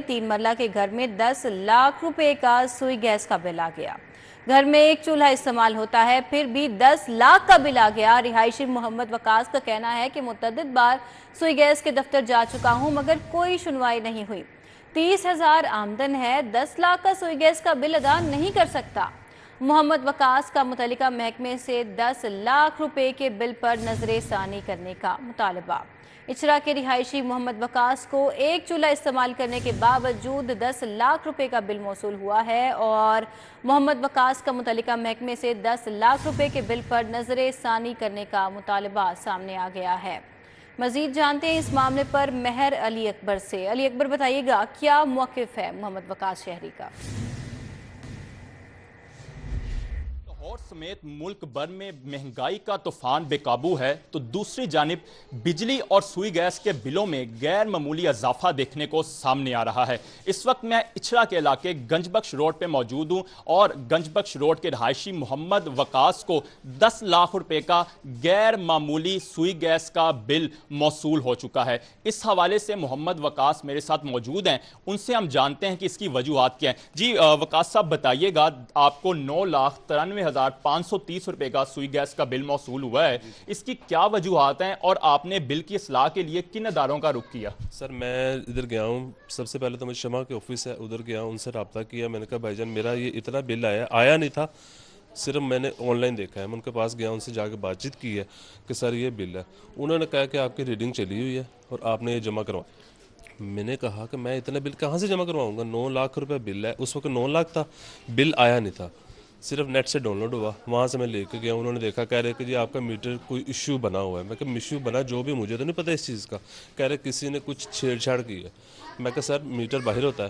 3 مرلہ کے گھر میں 10 لاکھ روپے کا سوئی گیس کا بل آ گیا۔ گھر میں ایک چولہا استعمال ہوتا ہے، پھر بھی 10 لاکھ کا بل آ گیا۔ رہائشی محمد وقاص کا کہنا ہے کہ متعدد بار سوئی گیس کے دفتر جا چکا ہوں مگر کوئی سنوائی نہیں ہوئی۔ 30,000 آمدن ہے، 10 لاکھ کا سوئی گیس کا بل ادا نہیں کر سکتا۔ محمد وقاص کا متعلقہ محکمے سے 10 لاکھ روپے کے بل پر نظر ثانی کرنے کا مطالبہ۔ اچرا کے رہائشی محمد وقاص کو ایک چولہا استعمال کرنے کے باوجود 10 لاکھ روپے کا بل موصول ہوا ہے اور محمد وقاص کا متعلقہ محکمے سے 10 لاکھ روپے کے بل پر نظر ثانی کرنے کا مطالبہ سامنے آ گیا ہے۔ مزید جانتے ہیں اس معاملے پر مہر علی اکبر سے۔ علی اکبر، بتائیے گا کیا موقف ہے محمد وقاص شہری کا؟ لاہور سمیت ملک بھر میں مہنگائی کا طوفان بے قابو ہے تو دوسری جانب بجلی اور سوئی گیس کے بلوں میں غیر معمولی اضافہ دیکھنے کو سامنے آ رہا ہے۔ اس وقت میں اچرا کے علاقے گنج بخش روڈ پہ موجود ہوں اور گنج بخش روڈ کے رہائشی محمد وقاص کو 10 لاکھ روپے کا غیر معمولی سوئی گیس کا بل موصول ہو چکا ہے۔ اس حوالے سے محمد وقاص میرے ساتھ موجود ہیں، ان سے ہم جانتے ہیں کہ اس کی وجوہات کیا ہیں۔ جی وقاص صاحب، بتائیے گا، آپ کو 9,93,530 روپے کا سوئی گیس کا بل موصول ہوا ہے، اس کی کیا وجوہات ہیں اور آپ نے بل کی اصلاح کے لیے کن اداروں کا رخ کیا؟ سر میں ادھر گیا ہوں، سب سے پہلے تو میں شمع کے آفس ہے ادھر گیا ہوں، ان سے رابطہ کیا۔ میں نے کہا بھائی جان میرا یہ اتنا بل آیا نہیں تھا، صرف میں نے آن لائن دیکھا ہے۔ میں ان کے پاس گیا، ان سے جا کے بات چیت کی ہے کہ سر یہ بل ہے۔ انہوں نے کہا کہ آپ کی ریڈنگ چلی ہوئی ہے اور آپ نے یہ جمع کروا۔ میں نے کہا کہ میں اتنا بل کہاں سے جمع کرواؤں گا؟ 9 لاکھ روپے بل ہے، اس وقت 9 لاکھ تھا، بل آیا نہیں تھا، صرف نیٹ سے ڈاؤن لوڈ ہوا۔ وہاں سے میں لے کے گیا، انہوں نے دیکھا، کہہ رہے کہ جی آپ کا میٹر کوئی ایشو بنا ہوا ہے۔ میں کہا ایشو بنا جو بھی، مجھے تو نہیں پتہ اس چیز کا۔ کہہ رہے کسی نے کچھ چھیڑ چھاڑ کی ہے۔ میں کہا سر میٹر باہر ہوتا ہے،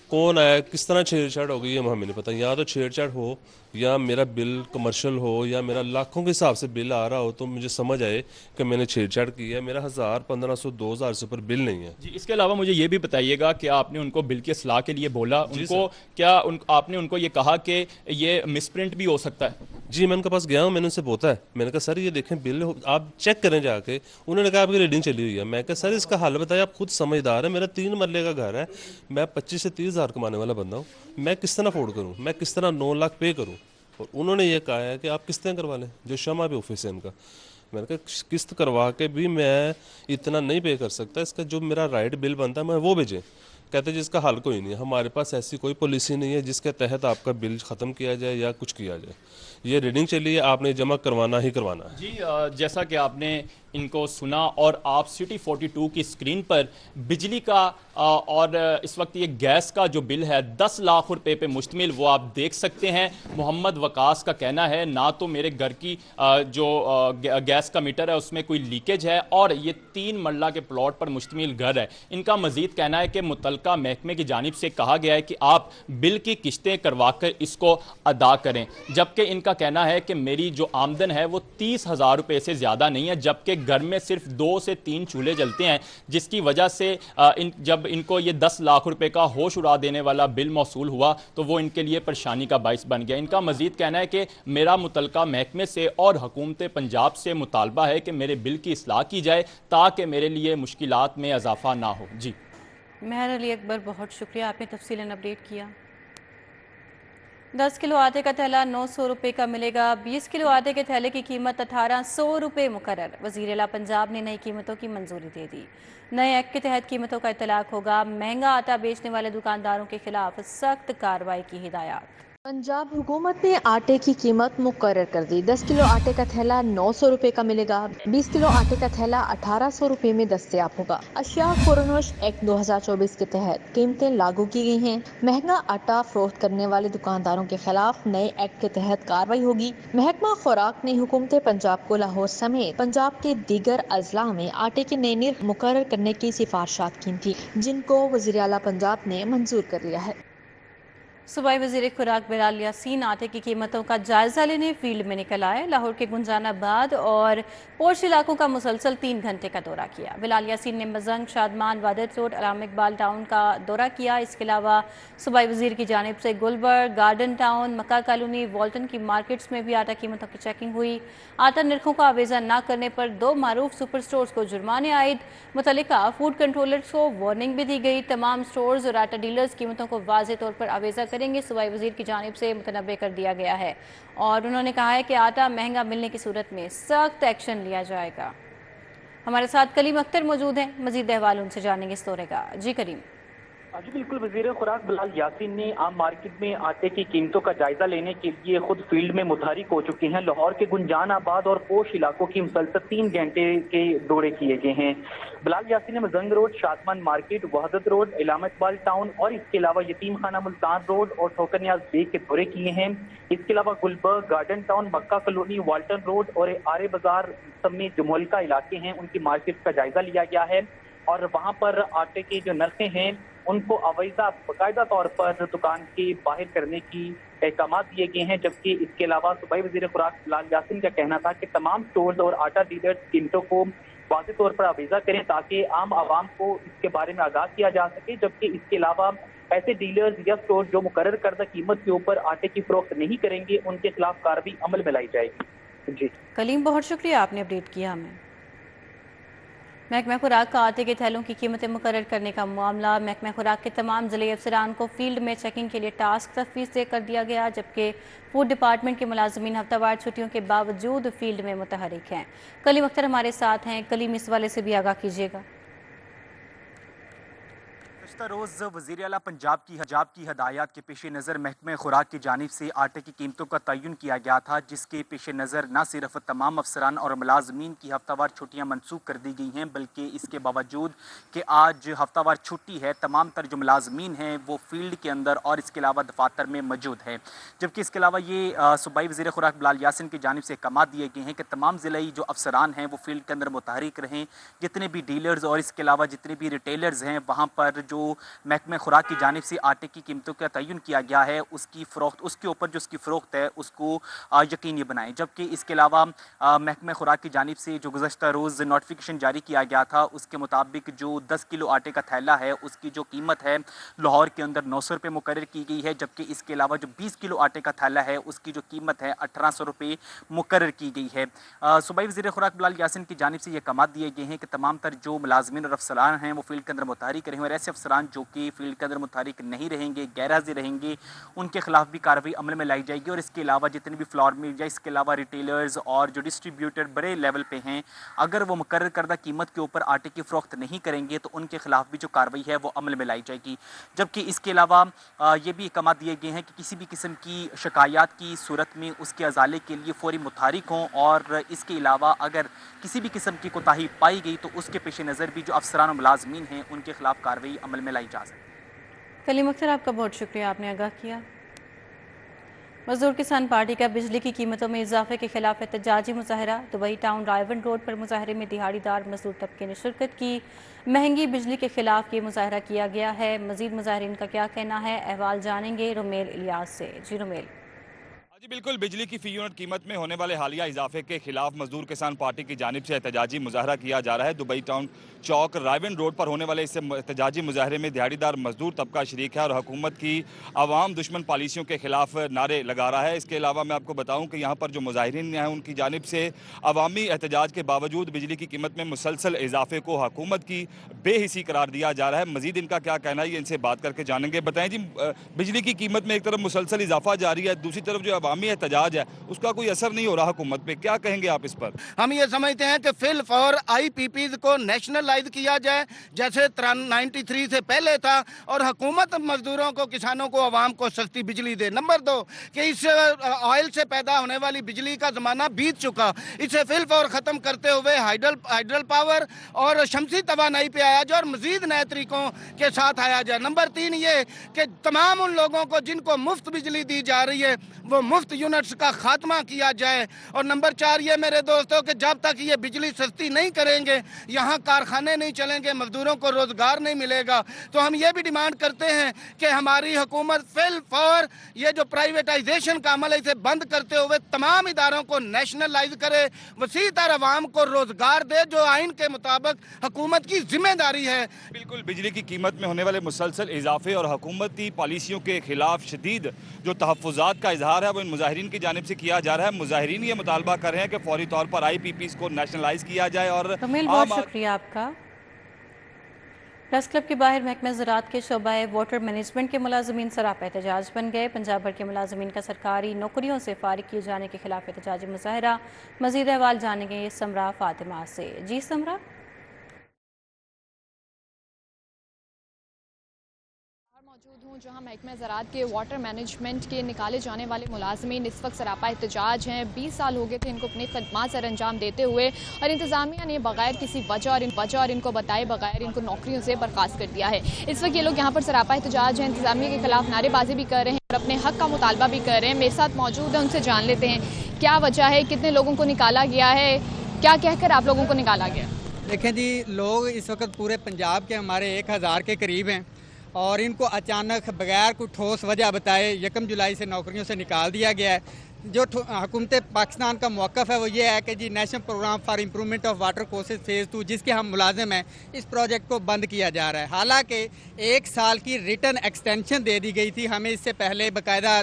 کون آیا کس طرح چھیڑ چھاڑ ہو گئی ہے ہمیں نہیں پتہ۔ یا تو چھیڑ چھاڑ ہو یا میرا بل کمرشل ہو یا میرا لاکھوں کے حساب سے بل آ رہا ہو تو مجھے سمجھ آئے کہ میں نے چھیڑ چھاڑ کی ہے۔ میرا 1000 1500 2000 سے اوپر بل نہیں ہے۔ جی، اس کے علاوہ مجھے یہ بھی بتائیے گا کہ آپ نے ان کو بل کی اصلاح کے لیے بولا، ان کو کیا آپ نے ان کو یہ کہا کہ یہ مس پرنٹ بھی ہو سکتا ہے؟ جی میں ان کے پاس گیا ہوں، میں نے ان سے پوچھا ہے، میں نے کہا سر یہ دیکھیں بل آپ چیک کریں جا کے۔ انہوں نے کہا آپ کی ریڈنگ چلی ہوئی ہے۔ میں کہا سر اس کا حل بتائیں، آپ خود سمجھدار ہیں، میرا 3 مرلے کا گھر ہے، میں 25 سے 30 ہزار کمانے والا بندہ ہوں، میں کس طرح افورڈ کروں، میں کس طرح 9 لاکھ پے کروں؟ اور انہوں نے یہ کہا ہے کہ آپ قسطیں کروا لیں، جو شمع بھی آفس ہے ان کا۔ میں نے کہا قسط کروا کے بھی میں اتنا نہیں پے کر سکتا، اس کا جو میرا رائٹ بل بنتا ہے میں وہ بھیجیں۔ کہتے ہیں جس کا حل کوئی نہیں ہے، ہمارے پاس ایسی کوئی پالیسی نہیں ہے جس کے تحت آپ کا بل ختم کیا جائے یا کچھ کیا جائے۔ یہ ریڈنگ چلی ہے، آپ نے جمع کروانا ہی کروانا ہے۔ جی جیسا کہ آپ نے ان کو سنا اور آپ سٹی 42 کی سکرین پر بجلی کا اور اس وقت یہ گیس کا جو بل ہے 10 لاکھ روپے پہ مشتمل، وہ آپ دیکھ سکتے ہیں۔ محمد وقاص کا کہنا ہے نہ تو میرے گھر کی جو گیس کا میٹر ہے اس میں کوئی لیکیج ہے اور یہ 3 مرلہ کے پلاٹ پر مشتمل گھر ہے۔ ان کا مزید کہنا ہے کہ متعلقہ محکمے کی جانب سے کہا گیا ہے کہ آپ بل کی قسطیں کروا کر اس کو ادا کریں، جبکہ ان کا کہنا ہے کہ میری جو آمدن ہے وہ 30,000 روپے سے زیادہ نہیں ہے، جبکہ گھر میں صرف 2 سے 3 چولہے جلتے ہیں، جس کی وجہ سے جب ان کو یہ 10 لاکھ روپے کا ہوش اڑا دینے والا بل موصول ہوا تو وہ ان کے لیے پریشانی کا باعث بن گیا۔ ان کا مزید کہنا ہے کہ میرا متعلقہ محکمے سے اور حکومت پنجاب سے مطالبہ ہے کہ میرے بل کی اصلاح کی جائے تاکہ میرے لیے مشکلات میں اضافہ نہ ہو۔ جی مہر علی اکبر، بہت شکریہ، آپ نے تفصیلاً اپڈیٹ کیا۔ 10 کلو آٹے کا تھیلا 900 روپے کا ملے گا۔ 20 کلو آٹے کے تھیلے کی قیمت 1800 روپے مقرر۔ وزیر اعلیٰ پنجاب نے نئی قیمتوں کی منظوری دے دی۔ نئے ایکٹ کے تحت قیمتوں کا اطلاق ہوگا۔ مہنگا آٹا بیچنے والے دکانداروں کے خلاف سخت کارروائی کی ہدایات۔ پنجاب حکومت نے آٹے کی قیمت مقرر کر دی۔ 10 کلو آٹے کا تھیلا 900 روپے کا ملے گا۔ 20 کلو آٹے کا تھیلا 1800 روپے میں دستیاب ہوگا۔ اشیاء فروخت ایکٹ 2024 کے تحت قیمتیں لاگو کی گئی ہیں۔ مہنگا آٹا فروخت کرنے والے دکانداروں کے خلاف نئے ایکٹ کے تحت کارروائی ہوگی۔ محکمہ خوراک نے حکومت پنجاب کو لاہور سمیت پنجاب کے دیگر اضلاع میں آٹے کے نئے نرخ مقرر کرنے کی سفارشات کی تھیں، جن کو وزیر اعلیٰ پنجاب نے منظور کر لیا ہے۔ सूबाई वज़ीर खुराक बिलाल यासीन आटे की कीमतों का जायजा लेने फील्ड में निकल आए। लाहौर के गुंजानाबाद और पोश इलाकों का मुसलसल 3 घंटे का दौरा किया। बिलाल यासीन ने मजंग, शादमान, वादत रोड, अलामा इकबाल टाउन का दौरा किया। इसके अलावा सूबाई वज़ीर की जानिब से गुलबर्ग, गार्डन टाउन, मक्का कॉलोनी, वॉल्टन की मार्केट्स में भी आटा कीमतों की चेकिंग हुई। आटा निर्खों का आवेजा न करने पर 2 मारूफ सुपर स्टोर्स को जुर्माने आयद। मुतल्लिका फूड कंट्रोलर्स को वार्निंग भी दी गई। तमाम स्टोर्स और आटा डीलर्स कीमतों को वाज़ेह तौर पर आवेजा करेंगे। सूबाई वज़ीर की जानिब से मुतनब्बे कर दिया गया है और उन्होंने कहा है कि आटा महंगा मिलने की सूरत में सख्त एक्शन लिया जाएगा। हमारे साथ कलीम अख्तर मौजूद हैं, मजीद अहवाल उनसे जानेंगे इस दौरे का। जी करीम। जी बिल्कुल, वज़ीर खुराक बिलाल यासीन ने आम मार्केट में आटे की कीमतों का जायजा लेने के लिए खुद फील्ड में मुतहरिक हो चुके हैं। लाहौर के गुंजानाबाद और पोश इलाकों की मुसलसल 3 घंटे के दौरे किए गए हैं। बिलाल यासीन ने Mozang road, Shadman market, Wahdat road, Allama Iqbal town और इसके अलावा यतीम खाना मुल्तान रोड और ठोकर नियाज बेग के दौरे किए हैं। इसके अलावा गुलबर्ग, गार्डन टाउन, मक्का कॉलोनी, वाल्टन रोड और आरे बाजार समेत जो मुहल्का इलाके हैं उनकी मार्केट का जायजा लिया गया है और वहाँ पर आटे के जो नरखें हैं उनको बाकायदा तौर पर दुकान के बाहर करने की अहकाम दिए गए हैं। जबकि इसके अलावा सूबाई वज़ीर खुराक बिलाल यासीन का कहना था कि तमाम स्टोर्स और आटा डीलर्स कीमतों को वाज़ेह तौर पर आवेजा करें ताकि आम आवाम को इसके बारे में आगाह किया जा सके। जबकि इसके अलावा ऐसे डीलर्स या स्टोर जो मुकर्रर करदा कीमत के ऊपर आटे की फरोख्त नहीं करेंगे उनके खिलाफ कार्रवाई अमल में लाई जाएगी। जी कलीम, बहुत शुक्रिया, आपने अपडेट किया हमें। महकमा खुराक का आटे के थैलों की कीमतें मुकर्रर करने का मामला, महकमा खुराक के तमाम ज़िले अफसरान को फील्ड में चेकिंग के लिए टास्क तफवीज़ दे कर दिया गया। जबकि फूड डिपार्टमेंट के मुलाजमीन हफ्तावार छुट्टियों के बावजूद फील्ड में मुतहरिक हैं। कलीम अख्तर हमारे साथ हैं। कलीम, इस वाले से भी आगाह कीजिएगा। रोज़ वज़ीर आला पंजाब की हदायत के पेश नज़र महकमे खुराक की जानिब से आटे की कीमतों का तयन किया गया था, जिसके पेश नज़र न सिर्फ तमाम अफसरान और मुलाजमीन की हफ्तावार छुट्टियाँ मनसूख कर दी गई हैं, बल्कि इसके बावजूद कि आज हफ्तावार छुट्टी है, तमाम तर जो मुलाजमीन हैं वो फील्ड के अंदर और इसके अलावा दफातर में मौजूद है। जबकि इसके अलावा ये सूबाई वज़ीर खुराक बिलाल यासीन की जानिब से अहकाम दिए गए हैं कि तमाम ज़िलाई जो अफसरान हैं वो फील्ड के अंदर मुतहरिक रहें। जितने भी डीलर्स और इसके अलावा जितने भी रिटेलर्स हैं वहाँ पर जो महकमे खुराक की जानिब से आटे की कीमतों का तयन किया गया है उसकी फ़रोख्त, उसके ऊपर जो उसकी फ़रोख्त है उसको यकीनी बनाएं। जबकि इसके अलावा महकमे खुराक की जानिब से जो गुज़श्ता रोज़ नोटिफिकेशन जारी किया गया था उसके मुताबिक जो 10 किलो आटे का थैला है उसकी जो कीमत है लाहौर के अंदर 900 रुपये मुकर्रर की गई है। जबकि इसके अलावा जो 20 किलो आटे का थैला है उसकी जो कीमत है 1800 रुपये मुकर्रर की गई है। सूबाई वज़ीर खुराक बिलाल यासीन की जानिब से ये अहकाम दिए गए हैं कि तमाम तर जो मुलाजमीन और अफसरान हैं वो फील्ड के अंदर मुतहरिक रहें और ऐसे अफसरान जो कि फील्ड के अंदर मुतहरिक नहीं रहेंगे, गैर हाजिर रहेंगे, उनके खिलाफ भी कार्रवाई अमल में लाई जाएगी। और इसके अलावा जितने भी फ्लोर मिल या इसके अलावा रिटेलर्स और जो डिस्ट्रीब्यूटर बड़े लेवल पे हैं, अगर वो मुकर्रर करदा कीमत के ऊपर आटे की फ़रोख्त नहीं करेंगे तो उनके खिलाफ भी जो कार्रवाई है वो अमल में लाई जाएगी। जबकि इसके अलावा ये भी अहकाम दिए गए हैं कि किसी भी किस्म की शिकायत की सूरत में उसके अजाले के लिए फौरी मुतहरिक हों और इसके अलावा अगर किसी भी किस्म की कोताही पाई गई तो उसके पेश नज़र भी जो अफसरान और मुलाजमीन हैं उनके खिलाफ कार्रवाई अमल में लाई जा सके। कलीम अख्तर, आपका बहुत शुक्रिया, आपने आगाह किया। मजदूर किसान पार्टी का बिजली की कीमतों में इजाफे के खिलाफ एहतजाजी मुजाहरा। दुबई टाउन रायवन रोड पर मुजाहरे में दिहाड़ीदार मजदूर तबके ने शिरकत की। महंगी बिजली के खिलाफ ये मुजाहरा किया गया है। मजीद मुजाहरीन का क्या कहना है, अहवाल जानेंगे रुमेल इलियास से। जी रुमेल। जी बिल्कुल, बिजली की फी यूनिट कीमत में होने वाले हालिया इजाफे के खिलाफ मजदूर किसान पार्टी की जानिब से एहतजाजी मुजाहरा किया जा रहा है। दुबई टाउन चौक रायवन रोड पर होने वाले इस एहतजाजी मुजाहरे में दिहाड़ीदार मजदूर तबका शरीक है और हुकूमत की आवाम दुश्मन पॉलिसियों के खिलाफ नारे लगा रहा है। इसके अलावा मैं आपको बताऊं कि यहाँ पर जो मुजाहिरीन हैं उनकी जानिब से अवामी एहतजाज के बावजूद बिजली की कीमत में मुसलसल इजाफे को हुकूमत की बेहिसी करार दिया जा रहा है। मजीद इनका क्या कहना है ये इनसे बात करके जानेंगे। बताएं जी, बिजली की कीमत में एक तरफ मुसलसल इजाफा जारी है, दूसरी तरफ जो अवामी एहतजाज है उसका कोई असर नहीं हो रहा हुकूमत पे, क्या कहेंगे आप इस पर? हम ये समझते हैं कि फिल फॉर IPPs को नेशनलाइज किया जाए जैसे 93 से पहले था और हुकूमत मजदूरों को, किसानों को, आवाम को सस्ती बिजली दे। नंबर 2 कि इस ऑयल से पैदा होने वाली बिजली का जमाना बीत चुका, इसे फिल फॉर खत्म करते हुए हाइडल पावर और शमसी तवानाई पे आया जाए और मजीद नए तरीकों के साथ आया जाए। नंबर 3 ये कि तमाम उन लोगों को जिनको मुफ्त बिजली दी जा रही है वो मुफ्त यूनिट्स का खात्मा किया जाए। और नंबर 4 ये मेरे दोस्तों कि जब तक ये बिजली सस्ती नहीं करेंगे, यहाँ कारखाने नहीं चलेंगे, मजदूरों को रोजगार नहीं मिलेगा। तो हम ये भी डिमांड करते हैं कि हमारी हुकूमत फिल फौर ये जो प्राइवेटाइजेशन का अमल है इसे बंद करते हुए तमाम इदारों को नेशनलाइज करे, वसी तर अवाम को रोजगार दे, जो आइन के मुताबिक हुकूमत की जिम्मेदारी है। बिल्कुल, बिजली की कीमत में होने वाले मुसलसल इजाफे और हुकूमती पॉलिसियों के खिलाफ शदीद जो तहफ़्फ़ुज़ात का इजहार है वो इन मुजाहिरीन की जानिब से किया जा रहा है। मुजाहिरीन ये मुतालबा कर रहे हैं कि फौरी तौर पर IPPs को नेशनलाइज किया जाए। और कमील, बहुत शुक्रिया आपका। प्रेस क्लब के बाहर महकमा ज़राअत के शोबाए वाटर मैनेजमेंट के मुलाजमीन सरापा एहतजाज बन गए। पंजाब भर के मुलाजमीन का सरकारी नौकरियों से फारिग किए जाने के खिलाफ एहतजाजी मुजाहरा। मज़ीद अहवाल जानेंगे समरा फातिमा से। जी समरा। मौजूद हूँ जहाँ महकमा ज़राअत के वाटर मैनेजमेंट के निकाले जाने वाले मुलाजमीन इस वक्त सरापा एहतजाज हैं। 20 साल हो गए थे इनको अपनी खदमात सर अंजाम देते हुए, और इंतज़ामिया ने बगैर किसी वजह और इनको बताए बगैर इनको नौकरियों से बर्खास्त कर दिया है। इस वक्त ये लोग यहाँ पर सरापा एहतजाज हैं, इंतज़ामिया के खिलाफ नारेबाजी भी कर रहे हैं और अपने हक का मुतालबा भी कर रहे हैं। मेरे साथ मौजूद है, उनसे जान लेते हैं क्या वजह है, कितने लोगों को निकाला गया है, क्या कहकर आप लोगों को निकाला गया? देखें जी, लोग इस वक्त पूरे पंजाब के हमारे 1000 के करीब हैं और इनको अचानक बगैर कोई ठोस वजह बताए 1 जुलाई से नौकरियों से निकाल दिया गया है। जो हुकूमत पाकिस्तान का मौक़िफ़ है वो ये है कि जी national programme for improvement of water courses phase 2 जिसके हम मुलाजिम हैं, इस प्रोजेक्ट को बंद किया जा रहा है। हालांकि 1 साल की रिटर्न एक्सटेंशन दे दी गई थी हमें, इससे पहले बाकायदा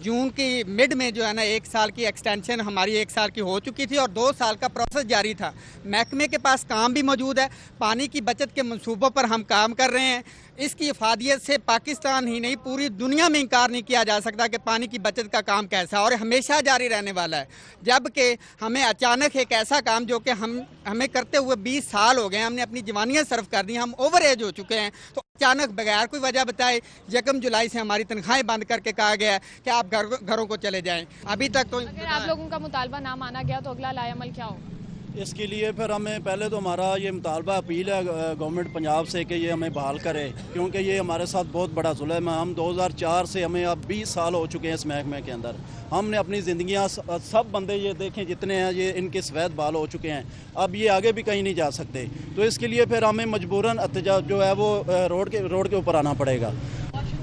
जून की मिड में जो है ना 1 साल की एक्सटेंशन हमारी 1 साल की हो चुकी थी और 2 साल का प्रोसेस जारी था। महकमे के पास काम भी मौजूद है, पानी की बचत के मनसूबों पर हम काम कर रहे हैं। इसकी इफादियत से पाकिस्तान ही नहीं पूरी दुनिया में इनकार नहीं किया जा सकता कि पानी की बचत का काम कैसा है और हमेशा जारी रहने वाला है। जबकि हमें अचानक एक ऐसा काम जो कि हमें करते हुए 20 साल हो गए, हमने अपनी जवानियाँ सर्व कर दी, हम ओवर एज हो चुके हैं, तो अचानक बगैर कोई वजह बताए 1 जुलाई से हमारी तनख्वाहें बंद करके कहा गया कि आप घरों को चले जाएं। अभी तक तो अगर आप लोगों का मुतालबा ना माना गया तो अगला लाएअमल क्या होगा? इसके लिए फिर हमें पहले तो हमारा ये मुतालबा अपील है गवर्नमेंट पंजाब से कि ये हमें बहाल करे, क्योंकि ये हमारे साथ बहुत बड़ा जुल्म है। हम 2004 से हमें अब 20 साल हो चुके हैं इस महकमे के अंदर। हमने अपनी ज़िंदगियाँ सब बंदे ये देखें जितने हैं ये इनके सफ़ेद बाल हो चुके हैं, अब ये आगे भी कहीं नहीं जा सकते। तो इसके लिए फिर हमें मजबूरन एहतजाज जो है वो रोड के ऊपर आना पड़ेगा।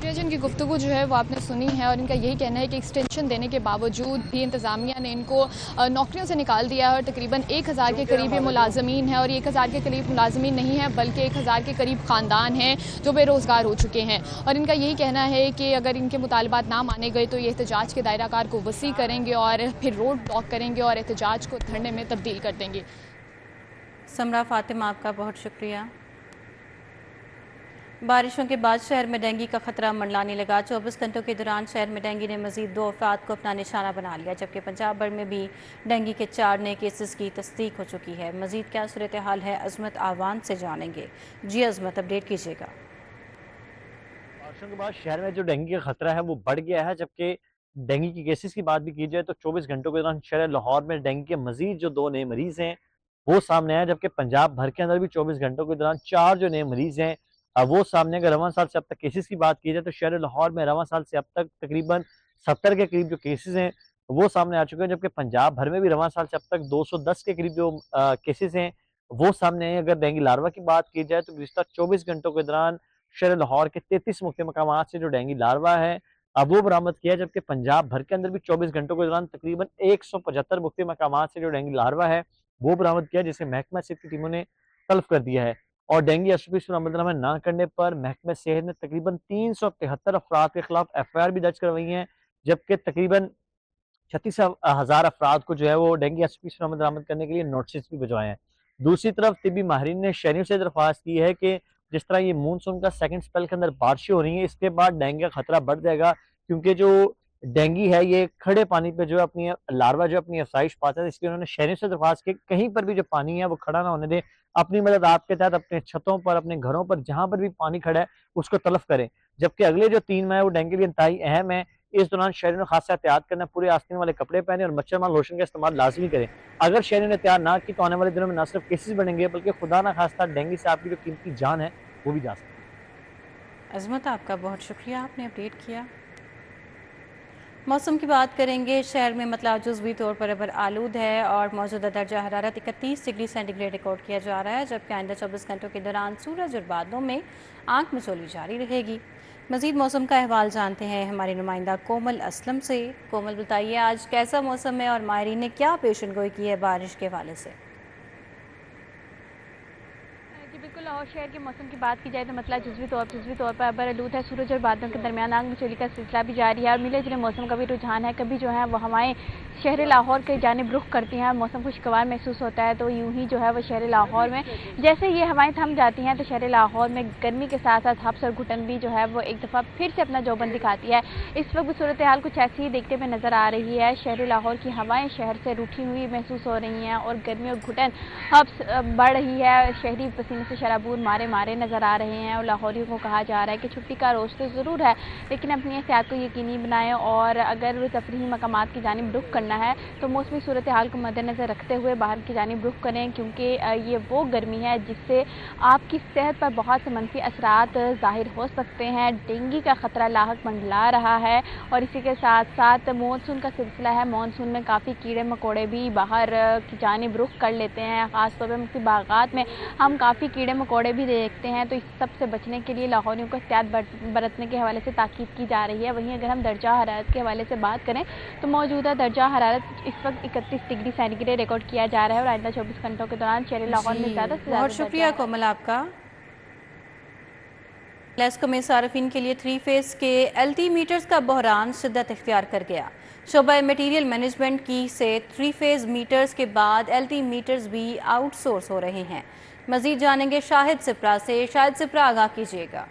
जिनकी गुफ्तगू जो है वो आपने सुनी है और इनका यही कहना है कि एक्सटेंशन देने के बावजूद भी इंतज़ामिया ने इनको नौकरियों से निकाल दिया है और तकरीबन 1000 के करीब ये मुलाजमीन है, और 1000 के करीब मुलाजमीन नहीं है बल्कि 1000 के करीब ख़ानदान हैं जो बेरोज़गार हो चुके हैं। और इनका यही कहना है कि अगर इनके मुतालबात ना माने गए तो ये एहतजाज के दायराकार को वसी करेंगे और फिर रोड ब्लॉक करेंगे और एहतजाज को धरने में तब्दील कर देंगे। समरा फातिमा, आपका बहुत शुक्रिया। बारिशों के बाद शहर में डेंगू का खतरा मंडलाने लगा। 24 घंटों के दौरान शहर में डेंगू ने मजीद 2 अफराद को अपना निशाना बना लिया, जबकि पंजाब भर में भी डेंगू के 4 नए केसेस की तस्दीक हो चुकी है। मजीद क्या सूरत हाल है, अजमत आवान से जानेंगे। जी अजमत, अपडेट कीजिएगा। बारिशों के बाद शहर में जो डेंगू का खतरा है वो बढ़ गया है, जबकि डेंगू के केसेस की बात भी की जाए तो 24 घंटों के दौरान शहर लाहौर में डेंगू के मजीद जो 2 नए मरीज हैं वो सामने आए, जबकि पंजाब भर के अंदर भी 24 घंटों के दौरान 4 जो नए मरीज हैं वो सामने। अगर रवां साल से अब तक केसेस की बात की जाए तो शहर लाहौर में रवां साल से अब तक तकरीबन 70 के करीब जो केसेस हैं वो सामने आ चुके हैं, जबकि पंजाब भर में भी रवां साल से अब तक 210 के करीब जो केसेस हैं वो सामने आए। अगर डेंगू लार्वा की बात की जाए तो गुज़िश्ता 24 घंटों के दौरान शहर लाहौर के 33 मुख्तलिफ मकामात से जो डेंगू लार्वा है अब वो बरामद किया, जबकि पंजाब भर के अंदर भी 24 घंटों के दौरान तकरीबन 175 मुख्तलिफ मकामात से जो डेंगू लार्वा है वो बरामद किया, जिसे महकमा सेहत की टीमों ने तल्फ कर दिया है। और डेंगू SOPs पर अमलनामा ना करने पर महकमा सेहत ने तकरीबन 373 अफराद के खिलाफ FIR भी दर्ज करवाई हैं, जबकि तकरीबन 36,000 अफराद को जो है वो डेंगू SOPs पर अमल दरामद करने के लिए नोटिस भी भिजवाए हैं। दूसरी तरफ तिब्बी माहिरीन ने शहरियों से दरख्वास्त की है कि जिस तरह ये मानसून का सेकंड स्पेल के अंदर बारिशें हो रही हैं, इसके बाद डेंगू का खतरा बढ़ जाएगा, क्योंकि जो डेंगू है ये खड़े पानी पे जो है अपनी लार्वा जो अपनी अफसाइश पाता है। इसलिए उन्होंने शहरियों से दरख्वास्त की कहीं पर भी जो पानी है वो खड़ा ना होने दे, अपनी मदद आपके तहत अपने छतों पर, अपने घरों पर जहां पर भी पानी खड़ा है उसको तलफ करें। जबकि अगले जो 3 माह है वो डेंगू के लिए इंतहाई अहम है। इस दौरान शहरियों ने खास एहतियात करना, पूरे आस्तीन वाले कपड़े पहने और मच्छरमार लोशन का इस्तेमाल लाजमी करें। अगर शहरियों ने एहतियात ना की तो आने वाले दिनों में न सिर्फ केसेस बढ़ेंगे बल्कि खुदा ना खास्ता डेंगू से आपकी जो कीमती जान है वो भी जा सकती है। अजमत, आपका बहुत शुक्रिया, आपने अपडेट किया। मौसम की बात करेंगे। शहर में मतला जुज़वी तौर पर अबर आलूद है और मौजूदा दर्जा हरारत 31 डिग्री सेंटीग्रेड रिकॉर्ड किया जा रहा है, जबकि आइंदा 24 घंटों के दौरान सूरज और बादलों में आंख मिचौली जारी रहेगी। मज़ीद मौसम का अहवाल जानते हैं हमारी नुमाइंदा कोमल असलम से। कोमल, बताइए आज कैसा मौसम है और माहिरीन ने क्या पेशन गोई की है बारिश के हवाले से? बिल्कुल, लाहौर शहर के मौसम की बात की जाए तो मतलब जुज़वी तौर पर अबर आलूद है। सूरज और बादलों के दरमियान आग मिचौली का सिलसिला भी जारी है और मिले जुले मौसम का भी रुझान है। कभी जो है वो हवाएं शहर लाहौर के जानिब रुख करती हैं, मौसम खुशगवार महसूस होता है, तो यूं ही जो है वो शहर लाहौर में जैसे ये हवाएं थम जाती हैं तो शहर लाहौर में गर्मी के साथ साथ हब्स और घुटन भी जो है वो एक दफ़ा फिर से अपना जौबन दिखाती है। इस वक्त सूरत हाल कुछ ऐसी ही देखते में नज़र आ रही है। शहर लाहौर की हवाएं शहर से रूठी हुई महसूस हो रही हैं और गर्मी और घुटन हब्स बढ़ रही है। शहरी पसीने से शराबूर मारे नज़र आ रहे हैं और लाहौरियों को कहा जा रहा है कि छुट्टी का रोज़ तो ज़रूर है, लेकिन अपनी एहतियात को यकीनी बनाएं और अगर तफरीही मकामात की जानिब रुख करना है तो मौसमी सूरत हाल को मद्देनज़र रखते हुए बाहर की जानिब रुख करें, क्योंकि ये वो गर्मी है जिससे आपकी सेहत पर बहुत से मनफी असरात ज़ाहिर हो सकते हैं। डेंगू का ख़तरा लाहक मंडला रहा है और इसी के साथ साथ मानसून का सिलसिला है। मानसून में काफ़ी कीड़े मकोड़े भी बाहर की जानिब रुख कर लेते हैं। ख़ास तौर पर मुख्य बागात में हम काफ़ी कीड़े मकोड़े भी देखते हैं, तो इस सब से बचने के लिए लाहौरियों को एहतियात बरतने के हवाले से ताकीद की जा रही है। वहीं अगर हम दर्जा हरारत के हवाले से बात करें तो मौजूदा दर्जा हरारत इस वक्त 31 डिग्री सेंटीग्रेड रिकॉर्ड किया जा रहा है और आइंदा 24 घंटों के दौरान शहर लाहौर में ज़्यादा से ज़्यादा। बहुत शुक्रिया कोमल आपका। लेस्को में सार्फिन के लिए 3 फेज के LT मीटर्स का बहरान शिद्दत इख्तियार कर गया। शोबा मटीरियल मैनेजमेंट की से 3 फेज मीटर्स के बाद LT मीटर्स भी आउटसोर्स हो रहे हैं। मजीद जानेंगे शाहिद सिप्रा से। शाहिद सिप्रा, आगाह कीजिएगा।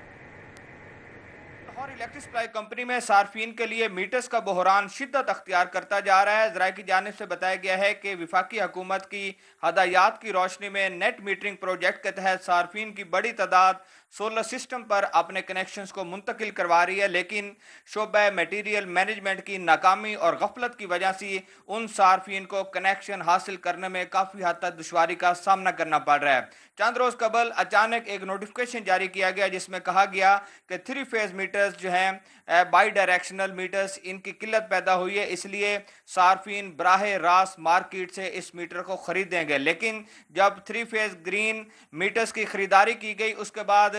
लाहौर इलेक्ट्रिक सप्लाई कंपनी में सार्फिन के लिए मीटर्स का बहरान शिद्दत अख्तियार करता जा रहा है। ज़राए की जानिब से बताया गया है कि विफाकी हुकूमत की हदायत की रोशनी में नेट मीटरिंग प्रोजेक्ट के तहत सार्फिन की बड़ी तादाद सोलर सिस्टम पर अपने कनेक्शंस को मुंतकिल करवा रही है, लेकिन शोबा मटीरियल मैनेजमेंट की नाकामी और गफलत की वजह से उन सार्फिन को कनेक्शन हासिल करने में काफ़ी हद तक दुश्वारी का सामना करना पड़ रहा है। चंद रोज़ कबल अचानक एक नोटिफिकेशन जारी किया गया जिसमें कहा गया कि 3 फेज मीटर्स जो हैं बाई डायरेक्शनल मीटर्स, इनकी किल्लत पैदा हुई है, इसलिए सार्फिन बराह रास्त मार्केट से इस मीटर को खरीदेंगे। लेकिन जब 3 फेज ग्रीन मीटर्स की खरीदारी की गई उसके बाद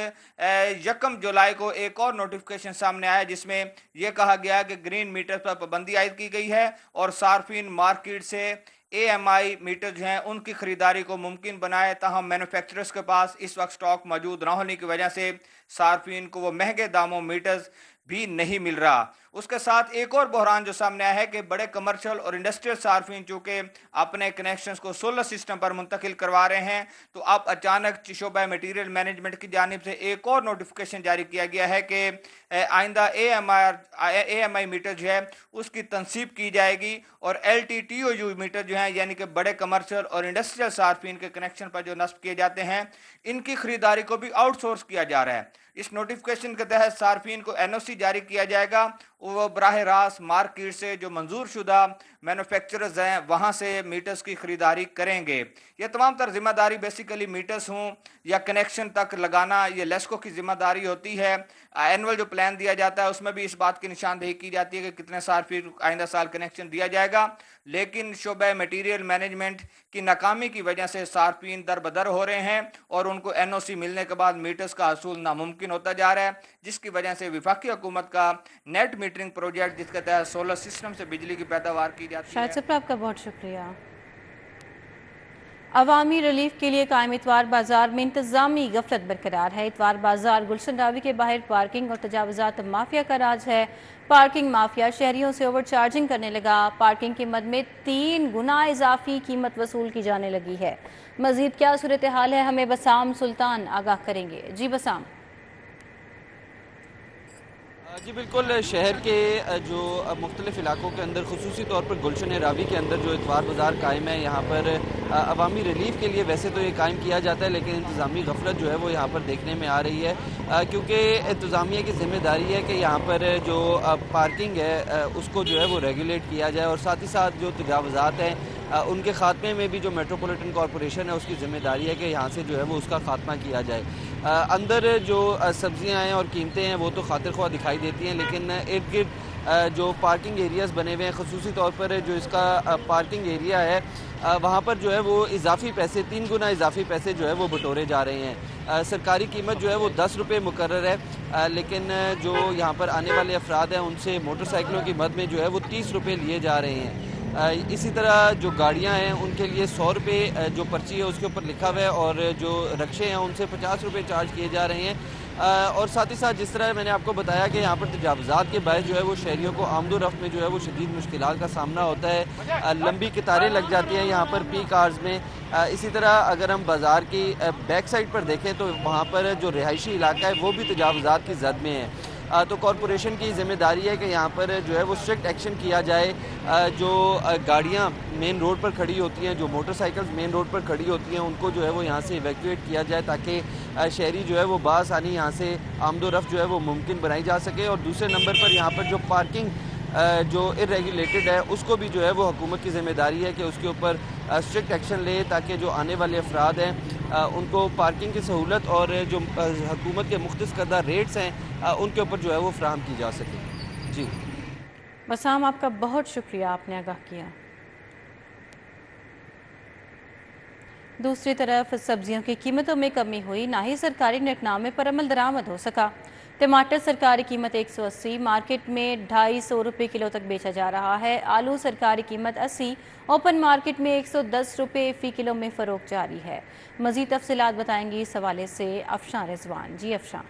1 जुलाई को एक और नोटिफिकेशन सामने आया जिसमें यह कहा गया कि ग्रीन मीटर पर पाबंदी आयद की गई है और सार्फिन मार्केट से AMI मीटर जो हैं उनकी खरीदारी को मुमकिन बनाए। ताहम मैन्युफैक्चरर्स के पास इस वक्त स्टॉक मौजूद ना होने की वजह से सार्फिन को वो महंगे दामों मीटर्स भी नहीं मिल रहा। उसके साथ एक और बहरान जो सामने आया है कि बड़े कमर्शियल और इंडस्ट्रियल सार्फिन चूँकि अपने कनेक्शंस को सोलर सिस्टम पर मुंतकिल करवा रहे हैं, तो अब अचानक शोबा मटीरियल मैनेजमेंट की जानिब से एक और नोटिफिकेशन जारी किया गया है कि आइंदा AMI मीटर जो है उसकी तनसीब की जाएगी और LTTOU मीटर जो है यानी कि बड़े कमर्शियल और इंडस्ट्रियल सार्फिन के कनेक्शन पर जो नस्ब किए जाते हैं इनकी खरीदारी को भी आउटसोर्स किया जा रहा है। इस नोटिफिकेशन के तहत सार्फिन को NOC जारी किया जाएगा, वो बराह रास्त मार्केट से जो मंजूर शुदा मैन्युफैक्चरर्स हैं वहाँ से मीटर्स की खरीदारी करेंगे। ये तमाम तर जिम्मेदारी बेसिकली मीटर्स हों या कनेक्शन तक लगाना ये लेस्को की जिम्मेदारी होती है। एनुअल जो प्लान दिया जाता है उसमें भी इस बात की निशानदेही की जाती है कि कितने सार्फिन आइंदा साल कनेक्शन दिया जाएगा, लेकिन शोबा मटीरियल मैनेजमेंट की नाकामी की वजह से सार्फिन दर बदर हो रहे हैं और उनको NOC मिलने के बाद मीटर्स का हसूल नामुमकिन होता जा रहा है, जिसकी वजह से विफाकी हुकूमत का नेट मीटरिंग प्रोजेक्ट जिसके तहत सोलर सिस्टम से बिजली की पैदावार की जाती है। शाहिद सिप्रा, आपका बहुत शुक्रिया। अवामी रिलीफ के लिए कायम इतवार बाजार में इंतजामी गफलत बरकरार है। इतवार बाजार गुलशन रावी के बाहर पार्किंग और तजावुजात माफिया का राज है। पार्किंग माफिया शहरियों से ओवर चार्जिंग करने लगा। पार्किंग कीमत में 3 गुना इजाफी कीमत वसूल की जाने लगी है। मजीद क्या सूरत हाल है, हमें बसाम सुल्तान आगाह करेंगे। जी बसाम। जी बिल्कुल, शहर के जो मुख्तलिफ इलाकों के अंदर खुसूसी तौर पर गुलशन रावी के अंदर जो इतवार बाज़ार कायम है, यहाँ पर अवामी रिलीफ के लिए वैसे तो ये कायम किया जाता है, लेकिन इंतज़ामी गफलत जो है वो यहाँ पर देखने में आ रही है, क्योंकि इंतज़ामिया की जिम्मेदारी है कि यहाँ पर जो पार्किंग है उसको जो है वो रेगुलेट किया जाए और साथ ही साथ जो तजावुज़ात हैं ان کے خاتمے میں بھی جو میٹروپولیٹن کارپوریشن ہے اس کی ذمہ داری ہے کہ یہاں سے جو ہے وہ اس کا خاتمہ کیا جائے. اندر جو سبزیاں ہیں اور قیمتیں ہیں وہ تو خاطر خواہ دکھائی دیتی ہیں، لیکن ارد گرد جو پارکنگ ایریاز بنے ہوئے ہیں، خصوصی طور پر جو اس کا پارکنگ ایریا ہے وہاں پر جو ہے وہ اضافی پیسے 3 گنا اضافی پیسے جو ہے وہ بٹورے جا رہے ہیں. سرکاری قیمت جو ہے وہ 10 روپے مقرر ہے، لیکن جو یہاں پر آنے والے افراد ہیں ان سے موٹر سائیکلوں کی مد میں جو ہے وہ 30 روپے لیے جا رہے ہیں. اسی طرح جو گاڑیاں ہیں ان کے لیے 100 روپے جو پرچی ہے اس کے اوپر لکھا ہوا ہے، اور جو رکشے ہیں ان سے 50 روپے چارج کیے جا رہے ہیں. اور ساتھ ہی ساتھ جس طرح میں نے آپ کو بتایا کہ یہاں پر تجاوزات کے باعث جو ہے وہ شہریوں کو آمد و رفت میں جو ہے وہ شدید مشکلات کا سامنا ہوتا ہے. لمبی قطاریں لگ جاتی ہیں یہاں پر پیک آورز میں. اسی طرح اگر ہم بازار کی بیک سائڈ پر دیکھیں تو وہاں پر جو رہائشی علاقہ ہے وہ بھی تجاوزات کی زد میں ہے. تو کارپوریشن کی ذمہ داری ہے کہ یہاں پر جو ہے وہ اسٹرکٹ ایکشن کیا جائے. جو گاڑیاں مین روڈ پر کھڑی ہوتی ہیں، جو موٹر سائیکلز مین روڈ پر کھڑی ہوتی ہیں، ان کو جو ہے وہ یہاں سے ایویکویٹ کیا جائے تاکہ شہری جو ہے وہ بآسانی یہاں سے آمد و رفت جو ہے وہ ممکن بنائی جا سکے. اور دوسرے نمبر پر یہاں پر جو پارکنگ جو ارریگولیٹڈ ہے اس کو بھی جو ہے وہ حکومت کی ذمہ داری ہے کہ اس کے اوپر اسٹرکٹ ایکشن لے تاکہ جو آنے والے افراد ہیں ان کو پارکنگ کی سہولت اور جو حکومت کے مختص کردہ ریٹس ہیں ان کے اوپر جو ہے وہ فراہم کی جا سکے. جی بسام، آپ کا بہت شکریہ، آپ نے آگاہ کیا. دوسری طرف سبزیوں کی قیمتوں میں کمی ہوئی، نہ ہی سرکاری نیٹ نامے پر عمل درآمد ہو سکا. ٹماٹر سرکاری قیمت 180، مارکیٹ میں 250 روپے کلو تک بیچا جا رہا ہے. آلو سرکاری قیمت 80، اوپن مارکیٹ میں 110 روپے فی کلو میں فروخت جاری ہے. مزید تفصیلات بتائیں گی اس حوالے سے افشاں رضوان. جی افشاں.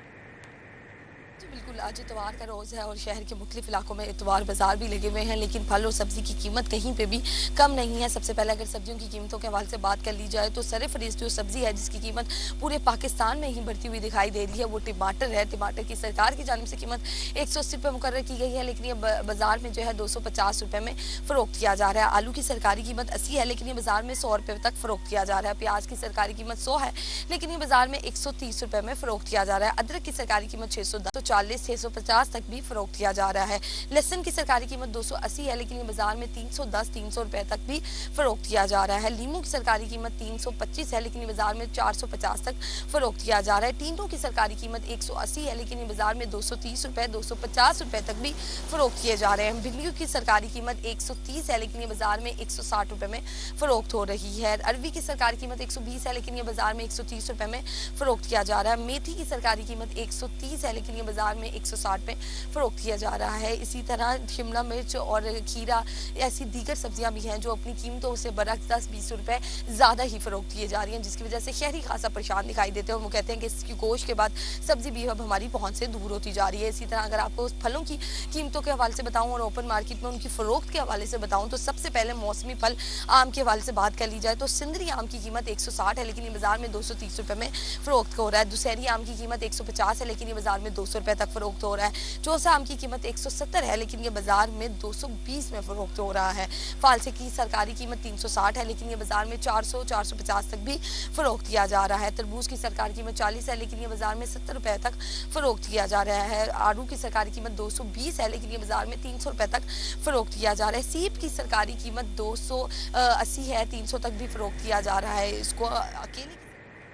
بالکل، آج اتوار کا روز ہے اور شہر کے مختلف علاقوں میں اتوار بازار بھی لگے ہوئے ہیں، لیکن پھل اور سبزی کی قیمت کہیں پہ بھی کم نہیں ہے. سب سے پہلے اگر سبزیوں کی قیمتوں کے حوالے سے بات کر لی جائے تو سر فہرست جو سبزی ہے جس کی قیمت پورے پاکستان میں ہی بڑھتی ہوئی دکھائی دے رہی ہے وہ ٹماٹر ہے. ٹماٹر کی سرکار کی جانب سے قیمت 180 روپے مقرر کی گئی ہے، لیکن یہ بازار میں جو ہے 250 روپے میں فروخت کیا جا رہا ہے. آلو کی سرکاری قیمت 80 ہے، لیکن یہ بازار میں 100 روپے تک فروخت کیا جا رہا ہے. پیاز کی سرکاری قیمت 100 ہے، لیکن یہ بازار میں 130 روپے میں فروخت کیا جا رہا ہے. ادرک کی سرکاری قیمت 640 650 تک بھی فروخت کیا جا رہا ہے. لہسن کی سرکاری قیمت 280 ہے، لیکن یہ بازار میں 310 300 روپے تک بھی فروخت کیا جا رہا ہے. لیمو کی سرکاری قیمت 325 ہے، لیکن یہ بازار میں 450 تک فروخت کیا جا رہا ہے. ٹینڈوں کی سرکاری قیمت 180 ہے، لیکن یہ بازار میں 230 روپے 250 روپے تک بھی فروخت کیے جا رہے ہیں. بھنڈیوں کی سرکاری قیمت 130 ہے، لیکن یہ بازار میں 160 روپے میں فروخت ہو رہی ہے. اروی کی سرکاری قیمت 120 ہے، لیکن یہ بازار میں 130 روپے میں فروخت کیا جا رہا ہے. میتھی کی سرکاری قیمت 130 ہے، لیکن یہ بازار میں 160 میں فروخت کیا جا رہا ہے. اسی طرح شملہ مرچ اور کھیرا ایسی دیگر سبزیاں بھی ہیں جو اپنی قیمتوں سے برعکس 10-20 روپے زیادہ ہی فروخت کیے جا رہی ہیں، جس کی وجہ سے شہری خاصا پریشان دکھائی دیتے ہیں اور وہ کہتے ہیں کہ اس کی گوشت کے بعد سبزی بھی اب ہماری پہنچ سے دور ہوتی جا رہی ہے. اسی طرح اگر آپ کو پھلوں کی قیمتوں کے حوالے سے بتاؤں اور اوپن مارکیٹ میں ان کی فروخت کے حوالے سے بتاؤں تو سب سے پہلے موسمی پھل آم کے حوالے سے بات کر لی جائے تو سندری آم کی قیمت 160 ہے، لیکن یہ بازار میں 230 روپے میں فروخت ہو رہا ہے. دسہری آم کی قیمت 150 ہے، لیکن یہ بازار میں 200 روپے تک فروخت ہو رہا ہے. چوسا آم کی قیمت 170 ہے، لیکن یہ بازار میں 220 میں فروخت ہو رہا ہے. فالسے کی سرکاری قیمت 360 ہے، لیکن یہ بازار میں 400-450 تک بھی فروخت کیا جا رہا ہے. تربوز کی سرکاری قیمت 40 ہے، لیکن یہ بازار میں 70 روپے تک فروخت کیا جا رہا ہے. آڑو کی سرکاری قیمت 220 ہے، لیکن یہ بازار میں 300 روپے تک فروخت کیا جا رہا ہے. سیب کی سرکاری قیمت 280 ہے، 300 تک بھی فروخت کیا جا رہا ہے. اس کو اکیلے.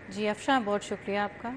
جی افشاں، بہت شکریہ آپ کا.